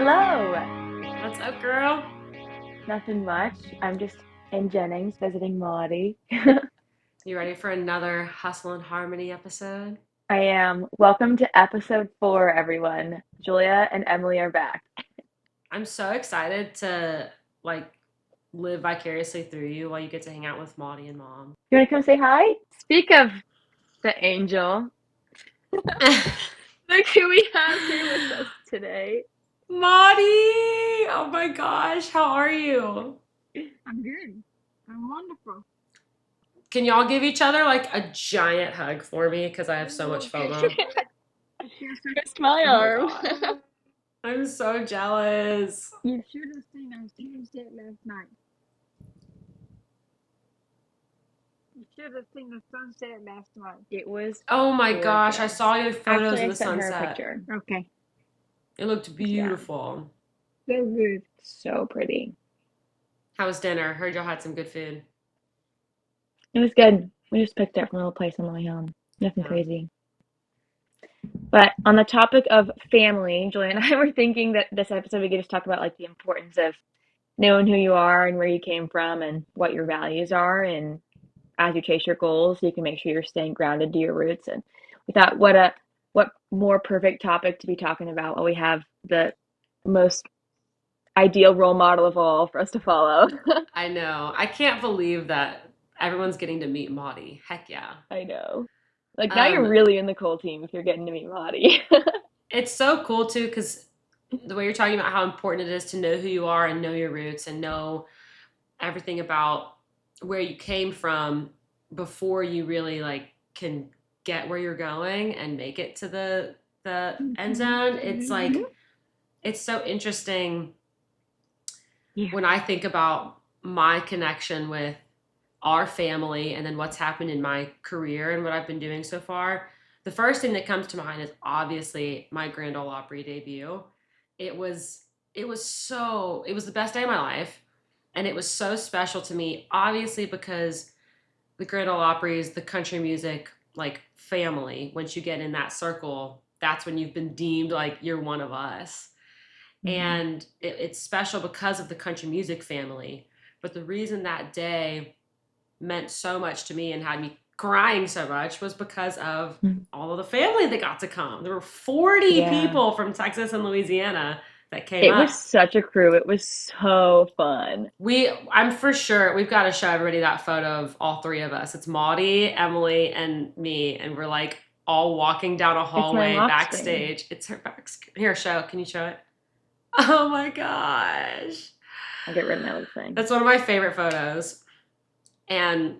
Hello. What's up, girl? Nothing much. I'm just in Jennings visiting Maudie. You ready for another Hustle and Harmony episode? I am. Welcome to episode 4, everyone. Julia and Emily are back. I'm so excited to like live vicariously through you while you get to hang out with Maudie and Mom. You want to come say hi? Speak of the angel, look who we have here with us today. Maudie! Oh my gosh, how are you? I'm good. I'm wonderful. Can y'all give each other like a giant hug for me? Because I have so Oh, much okay. FOMO. Twist my Oh my arm. god. I'm so jealous. You should have seen us Tuesday last night. You should have seen the sunset last night. It was Oh my gosh, I gorgeous. saw your photos Actually, of I the sent her a sunset. picture. Okay. It looked Yeah. beautiful. So good. So pretty. How was dinner? Heard y'all had some good food. It was good. We just picked it from a little place on the way home. Nothing Yeah. crazy. But on the topic of family, Julia and I were thinking that this episode we could just talk about like the importance of knowing who you are and where you came from and what your values are, and as you chase your goals, so you can make sure you're staying grounded to your roots. And we thought, what more perfect topic to be talking about while we have the most ideal role model of all for us to follow. I know. I can't believe that everyone's getting to meet Maudie. Heck yeah. I know. Like now you're Um, really in the cool team if you're getting to meet Maudie. it's so cool too because the way you're talking about how important it is to know who you are and know your roots and know everything about where you came from before you really like can get where you're going and make it to the end zone. It's like it's so interesting Yeah. when I think about my connection with our family and then what's happened in my career and what I've been doing so far, the first thing that comes to mind is obviously my Grand Ole Opry debut. It was it was the best day of my life, and it was so special to me obviously because the Grand Ole Opry is the country music like family. Once you get in that circle, that's when you've been deemed like you're one of us. Mhm. And it's special because of the country music family. But the reason that day meant so much to me and had me crying so much was because of Mm. all of the family that got to come. There were 40 Yeah. people from Texas and Louisiana that came It was up. such a crew. It was so fun. I'm for sure we've got to show everybody that photo of all three of us. It's Maudie, Emily, and me, and we're like all walking down a It's my hallway lock screen. backstage. It's her back. Here, show. Can you show it? Oh my gosh. I'll get rid of my little thing. That's one of my favorite photos. And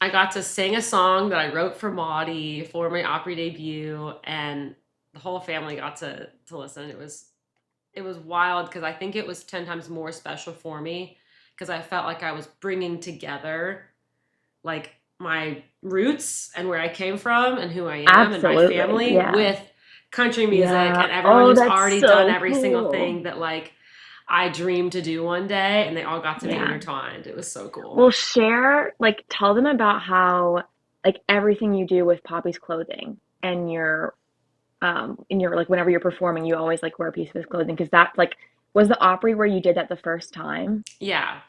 I got to sing a song that I wrote for Maudie for my Opry debut, and the whole family got to listen. It was wild because I think it was 10 times more special for me because I felt like I was bringing together like my roots and where I came from and who I am and my Absolutely. family Yeah. with country music Yeah. and everyone Oh, who's that's already done so every single cool. thing that like I dreamed to do one day, and they all got to be Yeah. intertwined. It was so cool. Well, share, like, tell them about how, like, everything you do with Poppy's clothing and your, like, whenever you're performing, you always, like, wear a piece of his clothing because that, like, was the Opry where you did that the first time? Yeah.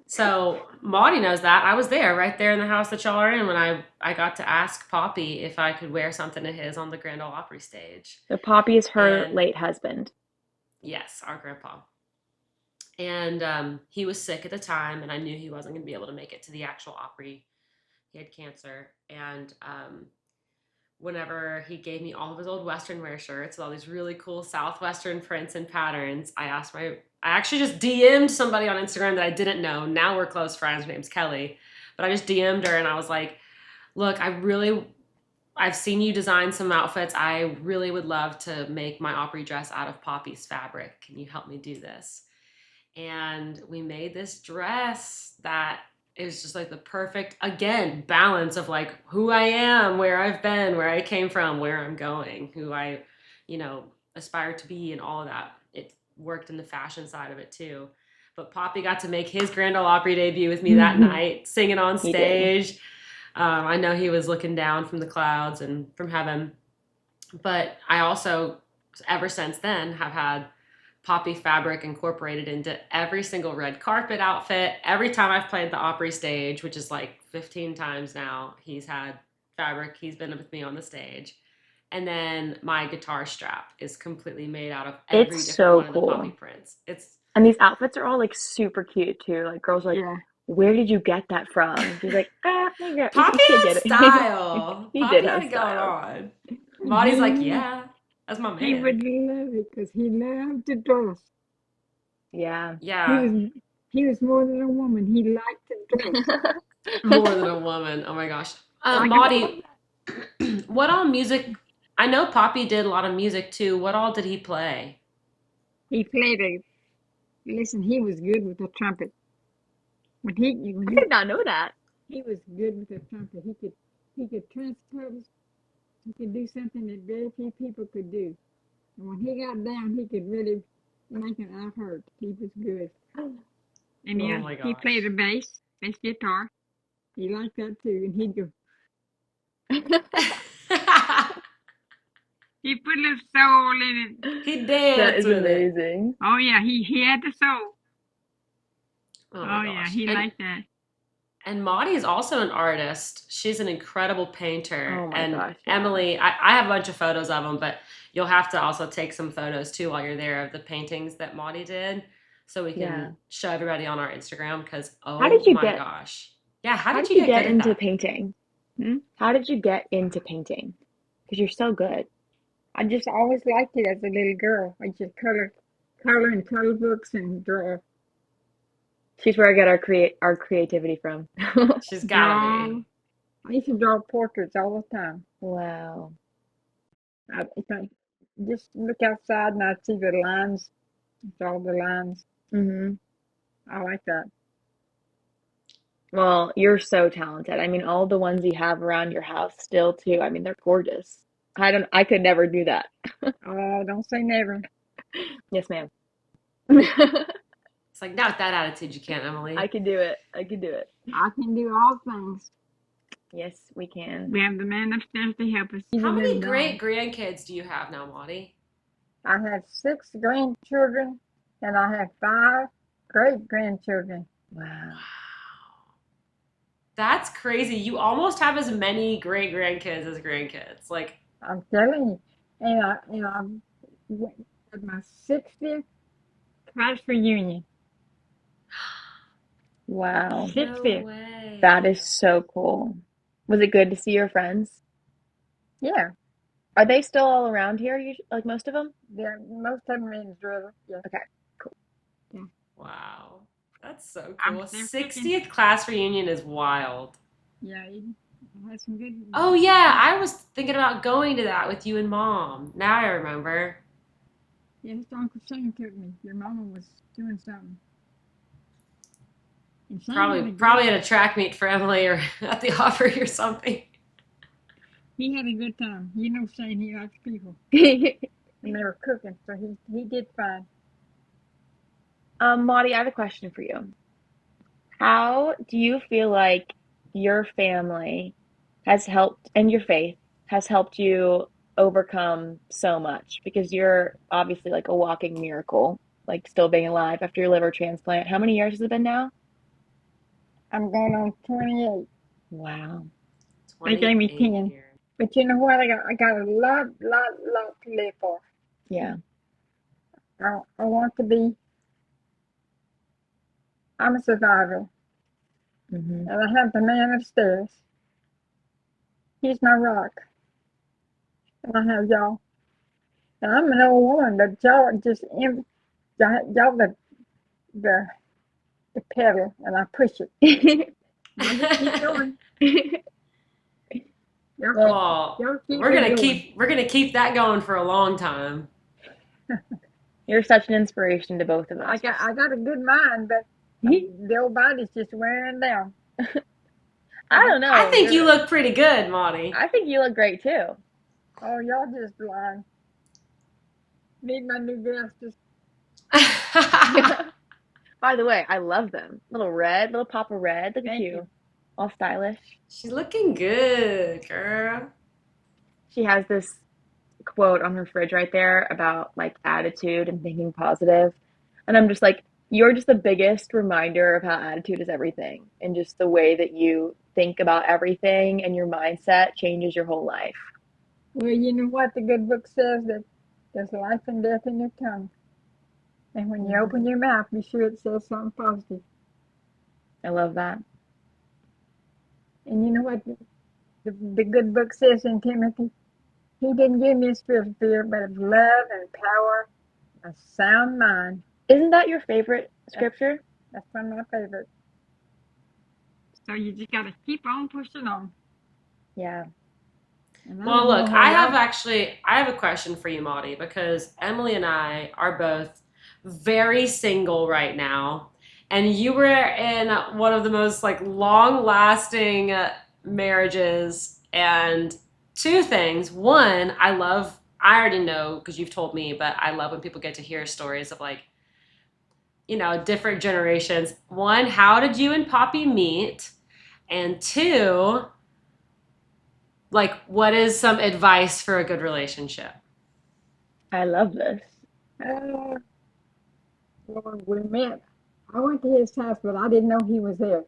So Maudie knows that. I was there, right there in the house that y'all are in when I got to ask Poppy if I could wear something of his on the Grand Ole Opry stage. So Poppy is her And late husband. yes, our grandpa. And he was sick at the time, and I knew he wasn't going to be able to make it to the actual Opry. He had cancer. And whenever he gave me all of his old Western wear shirts with all these really cool Southwestern prints and patterns, I actually just DM'd somebody on Instagram that I didn't know. Now we're close friends. Her name's Kelly. But I just DM'd her and I was like, look, I've seen you design some outfits. I really would love to make my Opry dress out of Poppy's fabric. Can you help me do this? And we made this dress that is just like the perfect, again, balance of like who I am, where I've been, where I came from, where I'm going, who I, you know, aspire to be, and all of that. It worked in the fashion side of it too. But Poppy got to make his Grand Ole Opry debut with me that night, singing on He did. stage. I know he was looking down from the clouds and from heaven. But I also, ever since then, have had poppy fabric incorporated into every single red carpet outfit. Every time I've played the Opry stage, which is like 15 times now, he's had fabric. He's been with me on the stage. And then my guitar strap is completely made out of It's every different so one of the poppy cool. prints. It's And these outfits are all like super cute too. Like girls are like, Yeah. where did you get that from? She's like, Poppy you can't had get it. style. He did Poppy have had it going style. on. And Maudie's like, yeah, that's my he man. would love it because he loved to dress. Yeah. He Yeah, was he was more than a woman. He liked to dress. more than a woman. Oh my gosh. Like a Maudie, what all music? I know Poppy did a lot of music too. What all did he play? he played a listen, he was good with the trumpet. I When did not know that. he was good with the trumpet. He could transpose. He could do something that very few people could do. And when he got down, he could really make an eye hurt. He was good. And Oh yeah, my he played gosh. the bass guitar. He liked that too. And he'd go, he put a little soul in it. He That danced is with it. amazing. Oh yeah, he had the soul. Oh my Oh yeah, gosh. he liked that. And Maudie is also an artist. She's an incredible painter. Oh my And gosh, yeah. Emily, I have a bunch of photos of them, but you'll have to also take some photos too while you're there of the paintings that Maudie did, so we Yeah. can show everybody on our Instagram. Because How did oh you my get gosh, yeah, how how did did you you get get good at into that? painting? Hmm? How did you get into painting? Because you're so good. I just always liked it as a little girl. I just color in color books and She's where I get our creativity from. She's gotta draw. be. I used to draw portraits all the time. Wow. If I just look outside and I'd see the lines, draw the lines. Hmm. I like that. Well, you're so talented. I mean, all the ones you have around your house still too. I mean, they're gorgeous. I could never do that. Oh, don't say never. Yes, ma'am. It's like not with that attitude, you can't, Emily. I can do it. I can do it. I can do all things. Yes, we can. We have the man upstairs to help us. He's a How little many dog. great grandkids do you have now, Maudie? I have 6 grandchildren and I have 5 great grandchildren. Wow. Wow, that's crazy. You almost have as many great grandkids as grandkids. Like, I'm telling you. And I went at my 60th class reunion. Wow. no 60th. That way. is so cool. Was it good to see your friends? Yeah. Are they still all around here, like most of them? Most of them in Drilla. Yeah. Okay, cool. Yeah. Wow. That's so I'm cool. still kicking. 60th class reunion is wild. Yeah, you had some good. Oh, yeah. I was thinking about going to that with you and mom. Now I remember. Yeah, his Uncle Shane took me. Your mama was doing something. And Shane Probably, had a good probably at a track meet for Emily or at the Opry or something. he had a good time. You know Shane, he likes people. And they were cooking, so he did fine. Maudie, I have a question for you. How do you feel like your family has helped and your faith has helped you overcome so much? Because you're obviously like a walking miracle, like still being alive after your liver transplant. How many years has it been now? I'm going on 28. Wow. They gave me 28 10. years. But you know what? I got a lot to live for. Yeah. I want to be. I'm a survivor, Hmm. and I have the man upstairs. He's my rock, and I have y'all. And I'm an old woman, but y'all are just y'all the the pedal, and I push it. And I just keep going. Y'all keep Well, y'all keep we're it gonna going. keep we're gonna keep that going for a long time. You're such an inspiration to both of us. I got a good mind, but the old body's just wearing down. I Uh-huh. don't I know. think you look pretty good, Maudie. I think you look great too. Oh, y'all just blind. Need my new glasses. By the way, I love them. Little red, little pop of red. Look at Thank you. you, all stylish. She's looking good, girl. She has this quote on her fridge right there about like attitude and thinking positive. And I'm just like, you're just the biggest reminder of how attitude is everything and just the way that you think about everything and your mindset changes your whole life. Well, you know what the good book says, that there's life and death in your tongue. And when you open your mouth, be sure it says something positive. I love that. And you know what the good book says in Timothy? He didn't give me a spirit of fear, but of love and power, a sound mind. Isn't that your favorite That's, scripture? that's one of my favorites. So you just got to keep on pushing on. Yeah. And I Well, don't know look, how y'all. I have a question for you, Maudie, because Emily and I are both very single right now. And you were in one of the most like long-lasting marriages. And two things. One, I already know because you've told me, but I love when people get to hear stories of like, different generations. One, how did you and Poppy meet? And two, like, what is some advice for a good relationship? I love this. Uh, Lord, we met. I went to his house, but I didn't know he was there.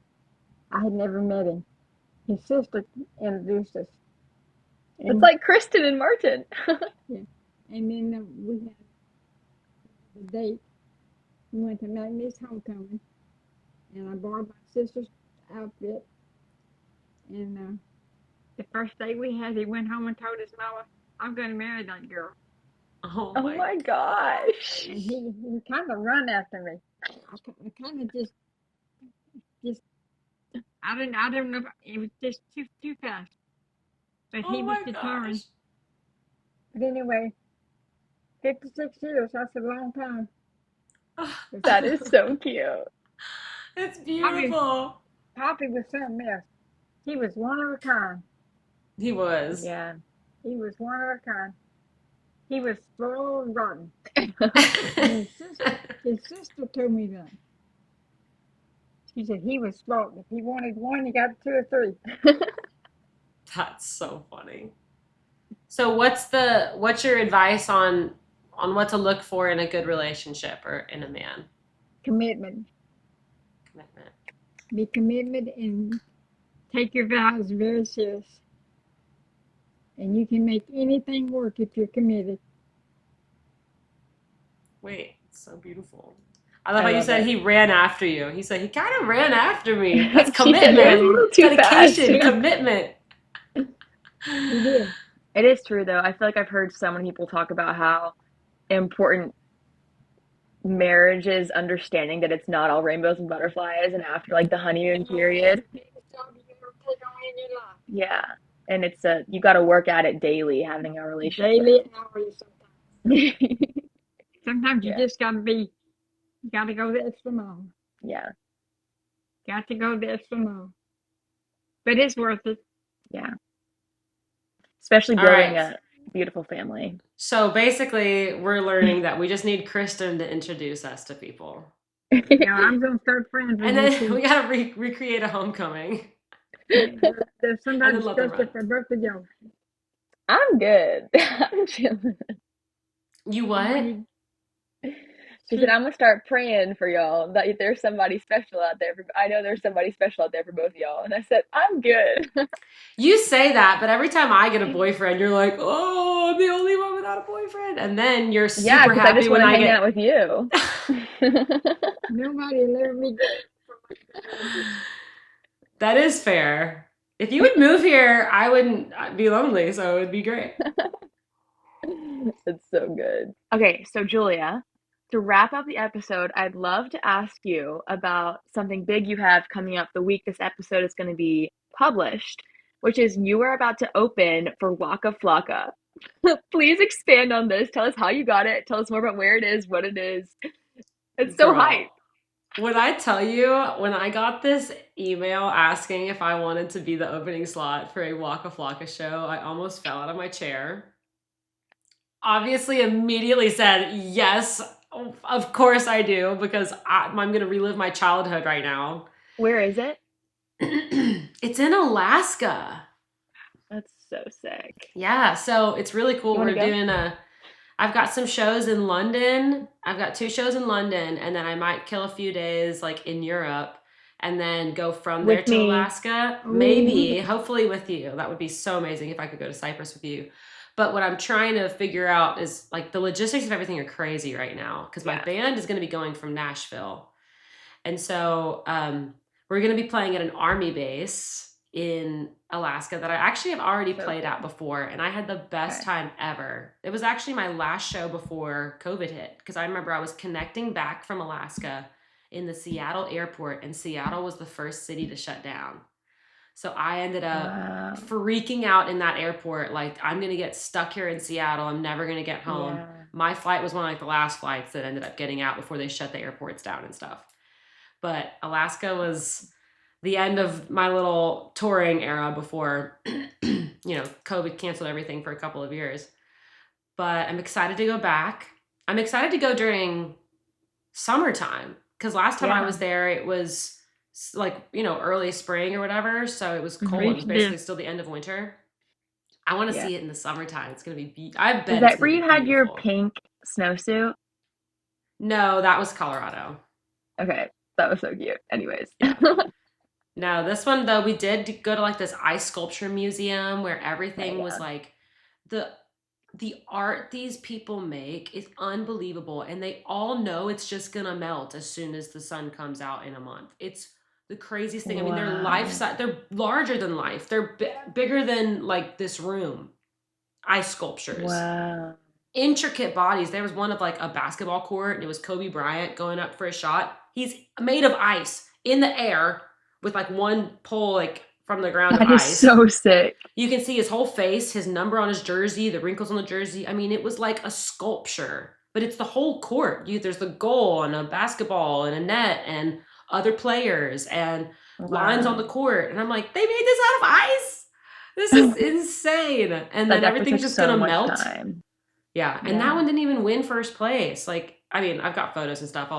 I had never met him. His sister introduced us. It's And like Kristen and Martin. yeah, and then we had a date. We went to Magnet's homecoming, and I borrowed my sister's outfit. And the first day we had, he went home and told his mama, "I'm going to marry that girl." Oh Oh my my God. gosh. And he kind of run after me. I kind of just I don't know. It was just too fast. But he Oh was my determined. gosh. But anyway, 56 years. That's a long time. That is so cute. It's Poppy, beautiful. Poppy was something else. He was one of a kind. He was. Yeah. He was one of a kind. He was spoiled rotten. And his sister told me that. She said he was spoiled. If he wanted one, he got two or three. That's so funny. So what's your advice on what to look for in a good relationship or in a man? Commitment. Commitment. Be committed and take your vows very serious. And you can make anything work if you're committed. Wait, it's so beautiful. I love I how you love said it. he ran after you. He said he kind of ran after me. That's Yeah, he was a commitment. little It's too fast. dedication, commitment. He did. It is true though. I feel like I've heard so many people talk about how important marriage is understanding that it's not all rainbows and butterflies and after like the honeymoon That's period. the biggest job you ever take on in your life. Yeah. And it's you got to work at it daily having a relationship. Daily, hourly, sometimes. Sometimes you Yeah. just gotta go the extra mile. Yeah. Got to go the extra mile. But it's worth it. Yeah. Especially All building right. a beautiful family. So basically, we're learning that we just need Kristen to introduce us to people. Now I'm gonna start friends with And you then two. we got to recreate a homecoming There's and somebody then let them special run. for both of y'all. I'm good. I'm chilling. You I know what? you She said, keep. I'm gonna start praying for y'all that there's somebody special out there. I know there's somebody special out there for both of y'all. And I said, I'm good. You say that, but every time I get a boyfriend, you're like, oh, I'm the only one without a boyfriend. And then you're Yeah, super because I happy just when want to I hang get. out with you. Nobody will ever be good for my relatives. That is fair. If you would move here, I wouldn't be lonely, so it would be great. It's so good. Okay, so Julia, to wrap up the episode, I'd love to ask you about something big you have coming up the week this episode is going to be published, which is you are about to open for Waka Flocka. Please expand on this. Tell us how you got it. Tell us more about where it is, what it is. It's so hype. Girl, when I tell you, when I got this email asking if I wanted to be the opening slot for a Waka Flocka show, I almost fell out of my chair. Obviously, immediately said, yes, of course I do, because I'm going to relive my childhood right now. Where is it? It's in Alaska. That's so sick. Yeah, so it's really cool. You want We're to go doing I've got some shows in London. I've got 2 shows in London, and then I might kill a few days like in Europe and then go from there with to me? Alaska. Ooh, Maybe, hopefully with you. That would be so amazing if I could go to Cyprus with you. But what I'm trying to figure out is like the logistics of everything are crazy right now because my yeah. band is going to be going from Nashville. And so we're going to be playing at an army base in Alaska that I actually have already So played at cool. before. And I had the best Okay. time ever. It was actually my last show before COVID hit because I remember I was connecting back from Alaska in the Seattle airport, and Seattle was the first city to shut down. So I ended up Wow. freaking out in that airport. Like, I'm going to get stuck here in Seattle. I'm never going to get home. Yeah. My flight was one of like the last flights that ended up getting out before they shut the airports down and stuff. But Alaska was the end of my little touring era before, COVID canceled everything for a couple of years. But I'm excited to go back. I'm excited to go during summertime because last time I Yeah. was there, it was like, early spring or whatever. So it was cold. It We was should do. basically still the end of winter. I want to Yeah. see it in the summertime. It's going to be, I Is bet it's that going where to you be had your beautiful. pink snowsuit? No, that was Colorado. Okay, that was so cute. Anyways. Yeah. No, this one though, we did go to like this ice sculpture museum where Okay, everything was yeah. like the the art these people make is unbelievable, and they all know it's just gonna melt as soon as the sun comes out in a month. It's the craziest thing. I mean, they're life Wow. size. They're larger than life. They're bigger than like this room. Ice sculptures, Wow. intricate bodies. There was one of like a basketball court, and it was Kobe Bryant going up for a shot. He's made of ice in the air with like one pole like from the ground of That is ice. so sick. You can see his whole face, his number on his jersey, the wrinkles on the jersey. I mean, it was like a sculpture, but it's the whole court. There's the goal and a basketball and a net and other players and lines on the Wow. court. And I'm like, they made this out of ice. This is insane. And That then definitely everything's took just so gonna much melt. time. Yeah, and that Yeah. one didn't even win first place. Like, I mean, I've got photos and stuff.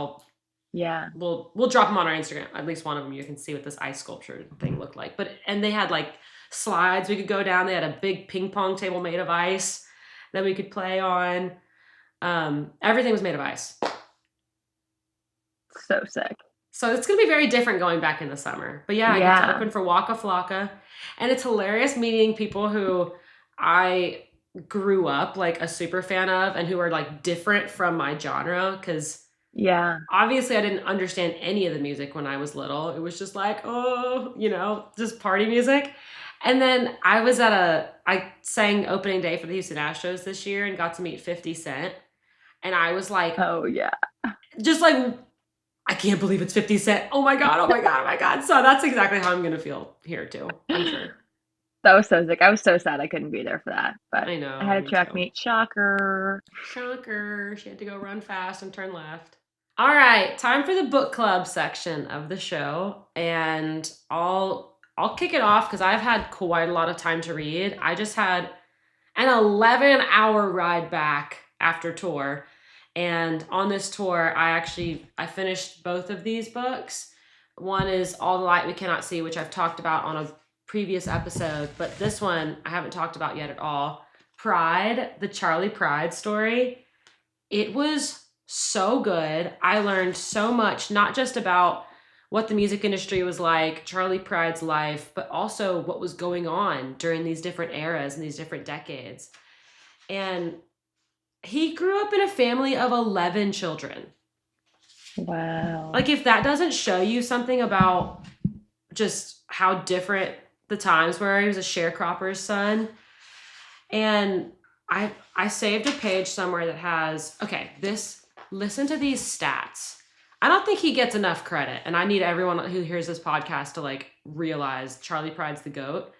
Yeah. We'll drop them on our Instagram. At least one of them you can see what this ice sculpture thing looked like. And they had like slides we could go down. They had a big ping pong table made of ice that we could play on. Everything was made of ice. So sick. So it's gonna be very different going back in the summer. But yeah, I get to Yeah. open for Waka Flocka, and it's hilarious meeting people who I grew up like a super fan of and who are like different from my genre because Yeah. obviously I didn't understand any of the music when I was little. It was just like, oh, just party music. And then I sang opening day for the Houston Astros this year and got to meet 50 Cent. And I was like, Oh yeah. just like, I can't believe it's 50 Cent. Oh my God, oh my God, oh my God. So that's exactly how I'm going to feel here too, I'm sure. That was so sick. I was so sad I couldn't be there for that, but I I know, had a me track too. meet. Shocker. Shocker. She had to go run fast and turn left. All right, time for the book club section of the show, and I'll kick it off because I've had quite a lot of time to read. I just had an 11-hour ride back after tour, and on this tour, I finished both of these books. One is All the Light We Cannot See, which I've talked about on a previous episode, but this one I haven't talked about yet at all. Pride, the Charlie Pride story. It was so good. I learned so much, not just about what the music industry was like, Charlie Pride's life, but also what was going on during these different eras and these different decades. And he grew up in a family of 11 children. Wow. Like, if that doesn't show you something about just how different the times were, he was a sharecropper's son. And I saved a page somewhere that has, listen to these stats. I don't think he gets enough credit, and I need everyone who hears this podcast to like realize Charlie Pride's the GOAT.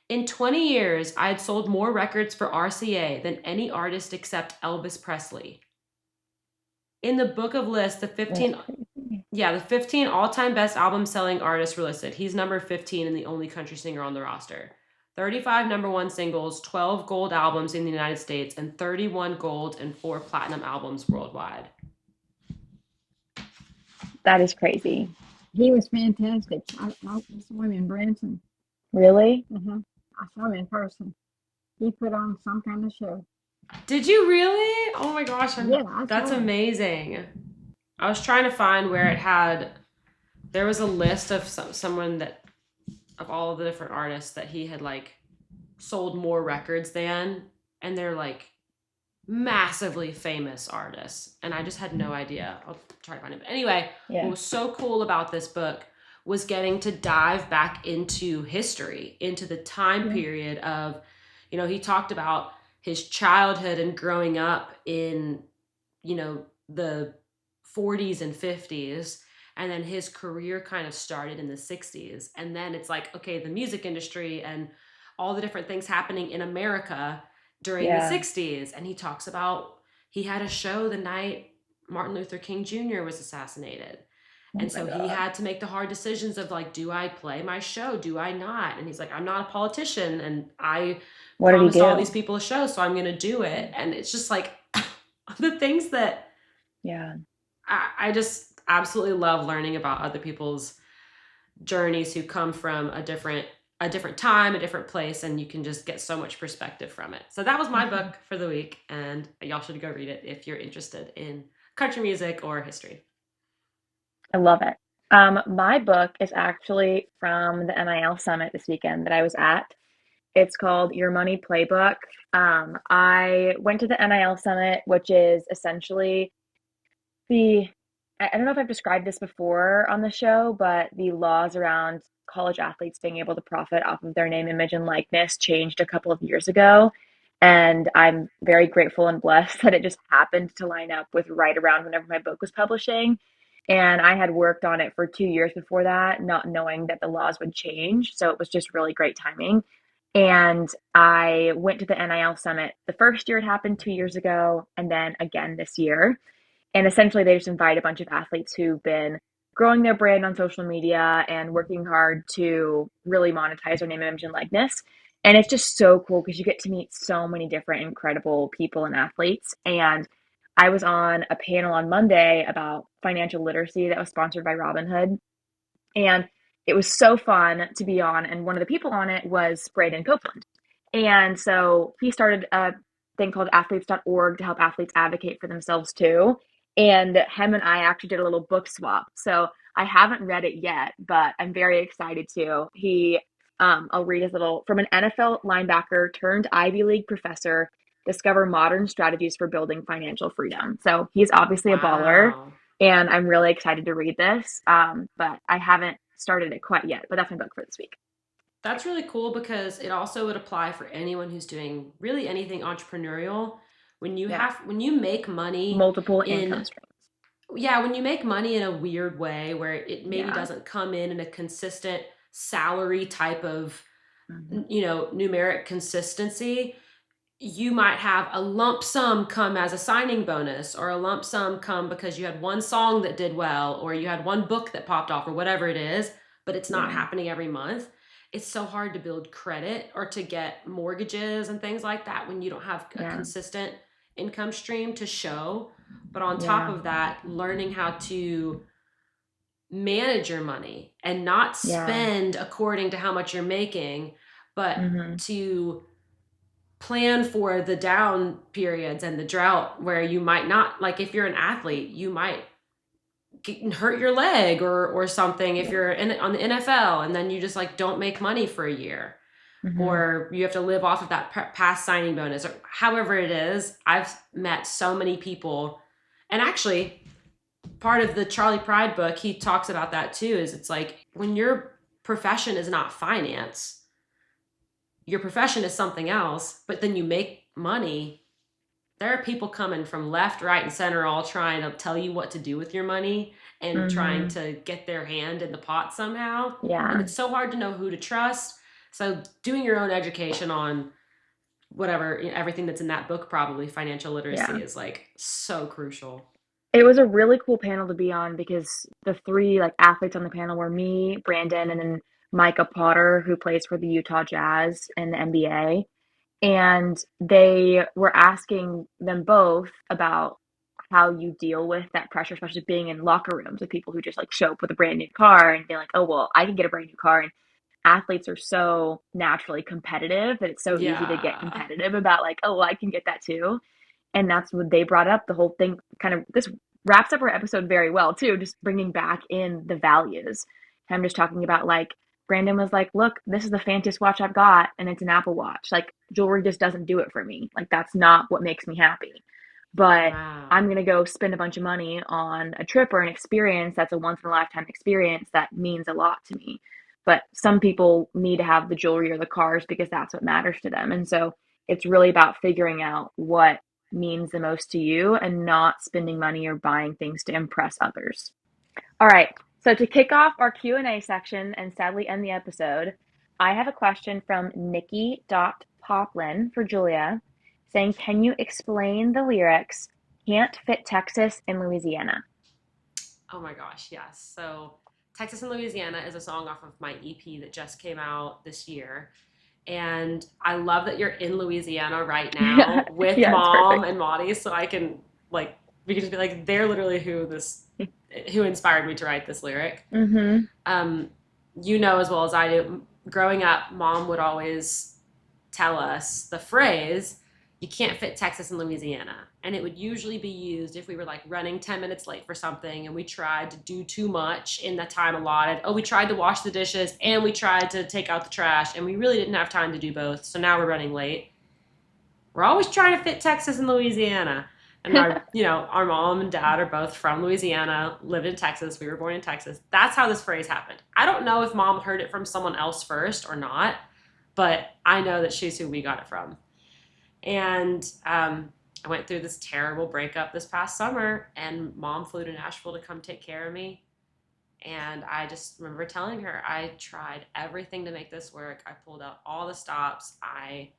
In 20 years, I had sold more records for RCA than any artist except Elvis Presley. In the book of lists, the 15 all-time best album selling artists were listed. He's number 15 and the only country singer on the roster. 35 number one singles, 12 gold albums in the United States, and 31 gold and 4 platinum albums worldwide. That is crazy. He was fantastic. I saw him in Branson. Really? I saw him in person. He put on some kind of show. Did you really? Oh my gosh, Yeah, I that's saw him. amazing. I was trying to find where it had. There was a list of someone that of all of the different artists that he had like sold more records than, and they're like massively famous artists, and I just had no idea. I'll try to find it. But anyway, what Yeah. was so cool about this book was getting to dive back into history, into the time Yeah, period of, he talked about his childhood and growing up in, the 40s and 50s. And then his career kind of started in the 60s. And then it's like, okay, the music industry and all the different things happening in America during the Yeah. 60s. And he talks about he had a show the night Martin Luther King Jr. was assassinated. Oh And my so he God. had to make the hard decisions of like, do I play my show? Do I not? And he's like, I'm not a politician and I What did he promised all these do? people a show, so I'm going to do it. And it's just like the things that Yeah. I just absolutely love learning about other people's journeys who come from a different time, a different place, and you can just get so much perspective from it. So that was my Mhm. book for the week, and y'all should go read it if you're interested in country music or history. I love it. My book is actually from the NIL summit this weekend that I was at. It's called Your Money Playbook. I went to the NIL summit, which is essentially the I don't know if I've described this before on the show, but the laws around college athletes being able to profit off of their name, image, and likeness changed a couple of years ago. And I'm very grateful and blessed that it just happened to line up with right around whenever my book was publishing. And I had worked on it for 2 years before that, not knowing that the laws would change. So it was just really great timing. And I went to the NIL summit the first year it happened 2 years ago, and then again this year. And essentially, they just invite a bunch of athletes who've been growing their brand on social media and working hard to really monetize their name, image, and likeness. And it's just so cool because you get to meet so many different incredible people and athletes. And I was on a panel on Monday about financial literacy that was sponsored by Robinhood. And it was so fun to be on. And one of the people on it was Braden Copeland. And so he started a thing called athletes.org to help athletes advocate for themselves too. And him and I actually did a little book swap. So I haven't read it yet, but I'm very excited to. I'll read his little from an NFL linebacker turned Ivy League professor, discover modern strategies for building financial freedom. So he's obviously a baller, Wow. and I'm really excited to read this. But I haven't started it quite yet. But that's my book for this week. That's really cool because it also would apply for anyone who's doing really anything entrepreneurial. Yeah, When you make money multiple income in streams. yeah, when you make money in a weird way where it maybe Yeah. doesn't come in a consistent salary type of Mhm. numeric consistency, you might have a lump sum come as a signing bonus or a lump sum come because you had one song that did well or you had one book that popped off or whatever it is, but it's not Yeah. happening every month. It's so hard to build credit or to get mortgages and things like that when you don't have a Yeah. consistent income stream to show. But on top Yeah. of that, learning how to manage your money and not Yeah. spend according to how much you're making, but Mhm. to plan for the down periods and the drought where you might not, like if you're an athlete you might hurt your leg or something if Yeah. you're on the NFL and then you just like don't make money for a year Mhm. or you have to live off of that past signing bonus or however it is. I've met so many people, and actually part of the Charlie Pride book he talks about that too, is it's like when your profession is not finance, your profession is something else, but then you make money. There are people coming from left, right, and center all trying to tell you what to do with your money and trying Mhm. to get their hand in the pot somehow. And Yeah. it's so hard to know who to trust. So doing your own education on whatever, everything that's in that book, probably financial literacy, Yeah. is like so crucial. It was a really cool panel to be on because the three like athletes on the panel were me, Brandon, and then Micah Potter, who plays for the Utah Jazz in the NBA. And they were asking them both about how you deal with that pressure, especially being in locker rooms with people who just like show up with a brand new car and be like, oh, well, I can get a brand new car. athletes are so naturally competitive that it's so easy to get Yeah. competitive about like, oh, well, I can get that too. And that's what they brought up. The whole thing kind of, this wraps up our episode very well too, just bringing back in the values. I'm just talking about like, Brandon was like, look, this is the fanciest watch I've got, and it's an Apple Watch. Like, jewelry just doesn't do it for me. Like, that's not what makes me happy. But I'm Wow. going to go spend a bunch of money on a trip or an experience that's a once in a lifetime experience that means a lot to me. But some people need to have the jewelry or the cars because that's what matters to them. And so it's really about figuring out what means the most to you and not spending money or buying things to impress others. All right. So to kick off our Q&A section and sadly end the episode, I have a question from Nikki.Poplin for Julia saying, can you explain the lyrics "Can't fit Texas in Louisiana"? Oh my gosh, yes. So Texas and Louisiana is a song off of my EP that just came out this year. And I love that you're in Louisiana right Yeah, now with yeah, it's mom perfect. and Maudie, so I can like we can just be like they're literally who inspired me to write this lyric. Mm-hmm. Um, you know as well as I do, growing up, mom would always tell us the phrase, you can't fit Texas and Louisiana. And it would usually be used if we were like running 10 minutes late for something and we tried to do too much in the time allotted. Oh, we tried to wash the dishes and we tried to take out the trash and we really didn't have time to do both. So now we're running late. We're always trying to fit Texas and Louisiana. And our mom and dad are both from Louisiana, lived in Texas. We were born in Texas. That's how this phrase happened. I don't know if mom heard it from someone else first or not, but I know that she's who we got it from. And I went through this terrible breakup this past summer, and mom flew to Nashville to come take care of me. And I just remember telling her I tried everything to make this work. I pulled out all the stops. I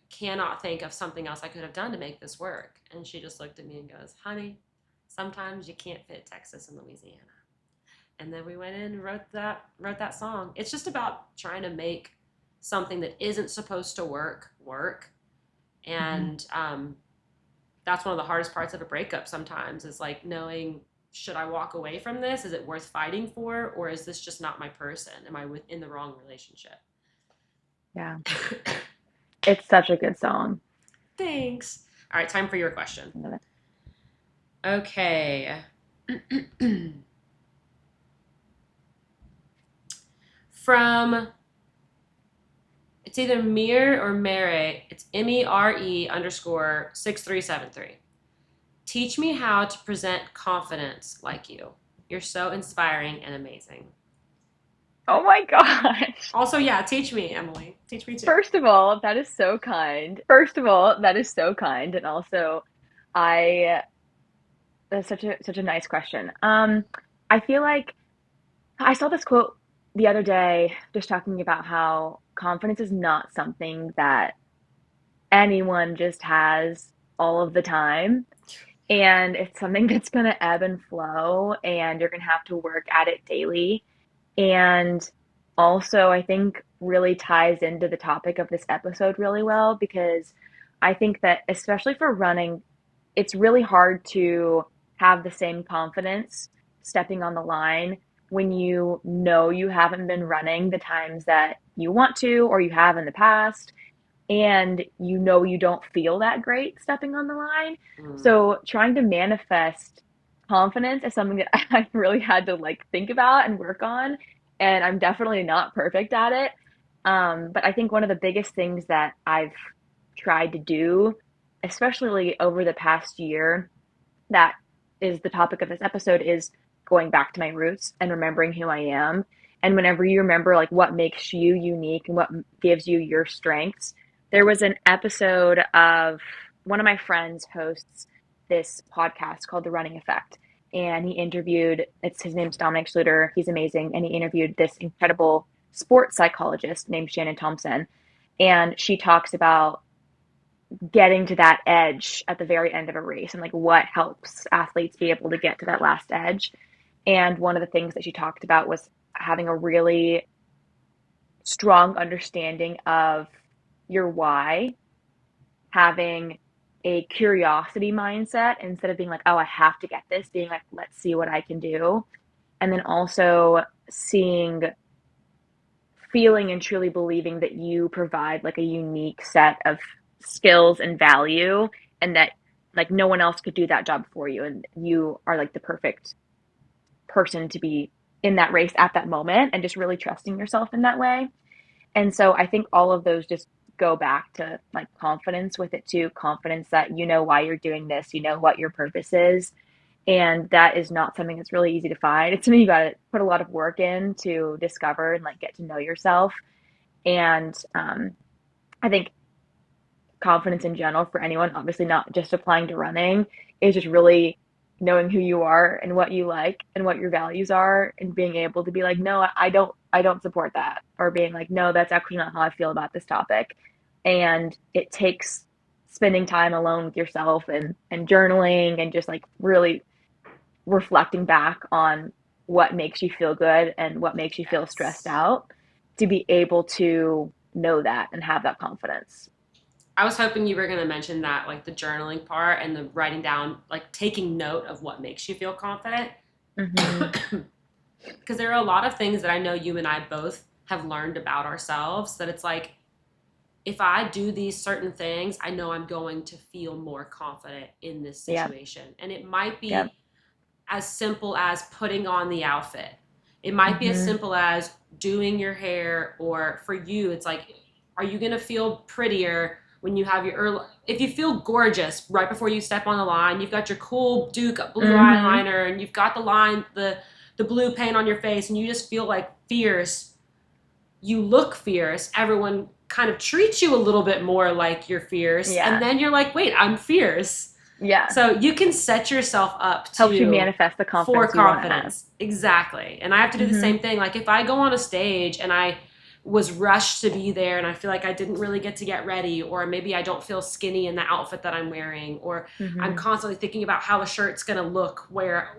cannot think of something else I could have done to make this work. And she just looked at me and goes, honey, sometimes you can't fit Texas and Louisiana. And then we went in and wrote that song. It's just about trying to make something that isn't supposed to work. Mm-hmm. And that's one of the hardest parts of a breakup sometimes is like knowing, should I walk away from this? Is it worth fighting for? Or is this just not my person? Am I in the wrong relationship? Yeah, it's such a good song. Thanks. All right, time for your question. I love it. Okay. From, it's either Mir or Mere. It's MERE_6373. Teach me how to present confidence like you. You're so inspiring and amazing. Oh my gosh. Also, yeah, teach me, Emily. Teach me too. First of all, that is so kind. First of all, that is so kind. And also, I that's such a nice question. I feel like I saw this quote the other day just talking about how confidence is not something that anyone just has all of the time. And it's something that's going to ebb and flow, and you're going to have to work at it daily. And also, I think really ties into the topic of this episode really well because I think that, especially for running, it's really hard to have the same confidence stepping on the line when you know you haven't been running the times that you want to or you have in the past and you know you don't feel that great stepping on the line. Mm. So trying to manifest confidence is something that I really had to like think about and work on. And I'm definitely not perfect at it. But I think one of the biggest things that I've tried to do, especially over the past year, that is the topic of this episode, is going back to my roots and remembering who I am. And whenever you remember like what makes you unique and what gives you your strengths, there was an episode of one of my friends hosts this podcast called The Running Effect. And he interviewed, it's his name's Dominic Schluter. He's amazing. And he interviewed this incredible sports psychologist named Shannon Thompson. And she talks about getting to that edge at the very end of a race and like what helps athletes be able to get to that last edge. And one of the things that she talked about was having a really strong understanding of your why, having a curiosity mindset instead of being like, oh, I have to get this, being like, let's see what I can do. And then also seeing feeling and truly believing that you provide like a unique set of skills and value, and that like no one else could do that job for you, and you are like the perfect person to be in that race at that moment, and just really trusting yourself in that way. And so I think all of those just go back to like confidence with it too, confidence that you know why you're doing this, you know what your purpose is. And that is not something that's really easy to find. It's something you got to put a lot of work in to discover and like get to know yourself. And I think confidence in general for anyone, obviously not just applying to running, is just really knowing who you are and what you like and what your values are, and being able to be like, no, I don't support that, or being like, no, that's actually not how I feel about this topic. And it takes spending time alone with yourself, and journaling, and just like really reflecting back on what makes you feel good and what makes you feel stressed Yes. out, to be able to know that and have that confidence. I was hoping you were going to mention that, like the journaling part and the writing down, like taking note of what makes you feel confident. Mm-hmm. Because there are a lot of things that I know you and I both have learned about ourselves that it's like, if I do these certain things, I know I'm going to feel more confident in this Yeah. situation. And it might Yep. be as simple as putting on the outfit. It might be as Mm-hmm. simple as doing your hair, or for you, it's like, are you going to feel prettier when you have if you feel gorgeous right before you step on the line, you've got your cool Duke blue Mm-hmm. eyeliner, and you've got the blue paint on your face, and you just feel like fierce. You look fierce. Everyone kind of treats you a little bit more like you're fierce. And Yeah. then you're like, wait, I'm fierce. Yeah. So you can set yourself up Helps you to manifest the for confidence you want to have. confidence. Exactly. And I have to do the Mm-hmm. same thing. Like if I go on a stage and I was rushed to be there and I feel like I didn't really get ready, or maybe I don't feel skinny in the outfit that I'm wearing, or I'm Mm-hmm. constantly thinking about how a shirt's going to look,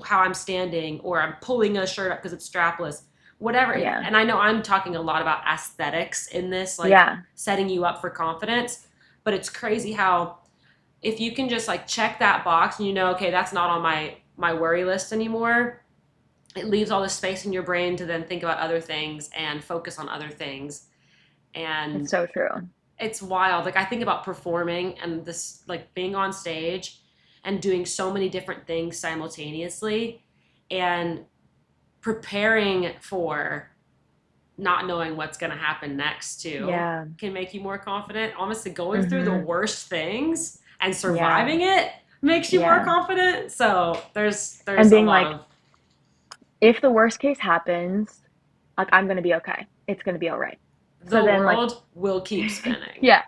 how I'm standing, or I'm pulling a shirt up because it's strapless, whatever. Yeah. And I know I'm talking a lot about aesthetics in this, like Yeah. setting you up for confidence, but it's crazy how if you can just like check that box and you know, okay, that's not on my worry list anymore, it leaves all this space in your brain to then think about other things and focus on other things. It's And so true. it's wild. Like I think about performing and this, like being on stage and doing so many different things simultaneously, and preparing for not knowing what's going to happen next too Yeah. can make you more confident. Honestly, going through the Mm-hmm. worst things and Yeah. surviving it makes you more Yeah. confident. So And there's a being lot like, of if the worst case happens, like I'm gonna be okay. It's gonna be all right. So the then like, world will keep spinning. yeah.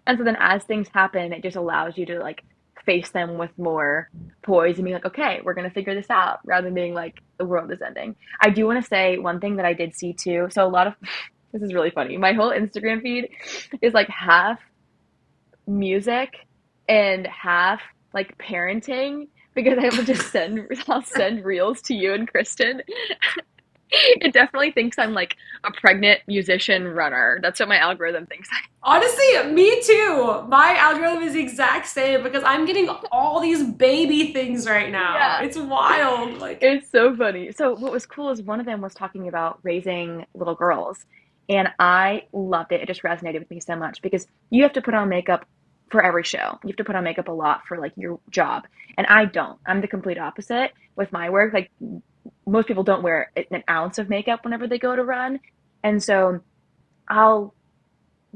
And so then as things happen, it just allows you to like face them with more poise and be like, okay, we're gonna figure this out, rather than being like the world is ending. I do want to say one thing that I did see too. So a lot of this is really funny. My whole Instagram feed is like half music and half like parenting, because I will just I'll send reels to you and Kristen. It definitely thinks I'm like a pregnant musician runner. That's what my algorithm thinks. Honestly, me too. My algorithm is the exact same because I'm getting all these baby things right now. Yeah. It's wild. Like, It's so funny. So what was cool is one of them was talking about raising little girls, and I loved it. It just resonated with me so much, because you have to put on makeup for every show. You have to put on makeup a lot for like your job. And I don't. I'm the complete opposite with my work. Like most people don't wear an ounce of makeup whenever they go to run. And so I'll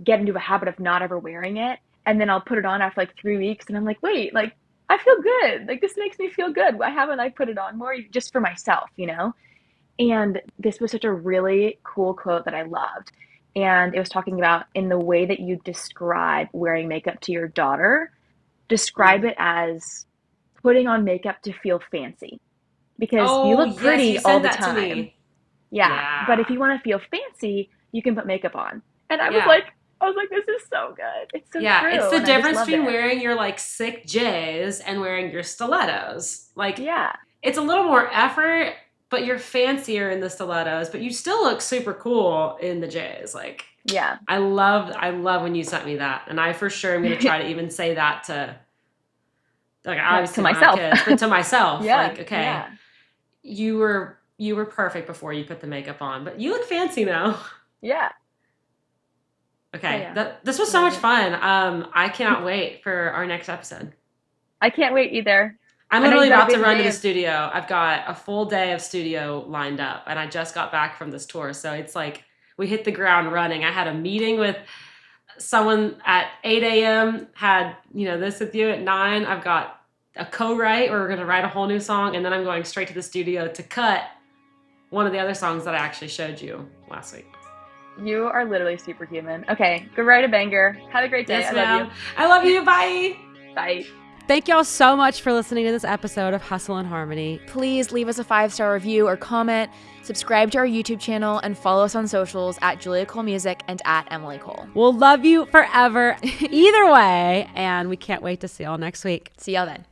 get into a habit of not ever wearing it. And then I'll put it on after like 3 weeks, and I'm like, wait, like I feel good. Like this makes me feel good. Why haven't I put it on more, just for myself, you know? And this was such a really cool quote that I loved. And it was talking about, in the way that you describe wearing makeup to your daughter, describe mm. it as putting on makeup to feel fancy, because you Oh, look yes, you pretty all sent the that to time. me. Yeah. But if Yeah. you want to feel fancy, you can put makeup on. And Yeah. I was like, this is so good. It's so Yeah, it's true. the And I just difference loved between it. wearing your like sick J's and wearing your stilettos. Like Yeah. it's a little more effort, but you're fancier in the stilettos, but you still look super cool in the J's. Like Yeah. I love when you sent me that. And I for sure am gonna try to even say that to, like, Yeah. To obviously I don't have myself. kids, but to myself. Yeah. Like, okay, Yeah. you were perfect before you put the makeup on, but you look fancy now. Yeah. Okay. Yeah. This was so much fun. I cannot wait for our next episode. I can't wait either. I'm I know literally you've got a about to busy run to day the of. studio. I've got a full day of studio lined up, and I just got back from this tour. So it's like we hit the ground running. I had a meeting with someone at 8 a.m., had, this with you at 9. I've got a co-write where we're going to write a whole new song, and then I'm going straight to the studio to cut one of the other songs that I actually showed you last week. You are literally superhuman. Okay, go write a banger. Have a great day. Yes, I love ma'am. you. I love you. Bye. Bye. Thank y'all so much for listening to this episode of Hustle and Harmony. Please leave us a 5-star review or comment, subscribe to our YouTube channel, and follow us on socials at Julia Cole Music and at Emily Cole. We'll love you forever either way, and we can't wait to see y'all next week. See y'all then.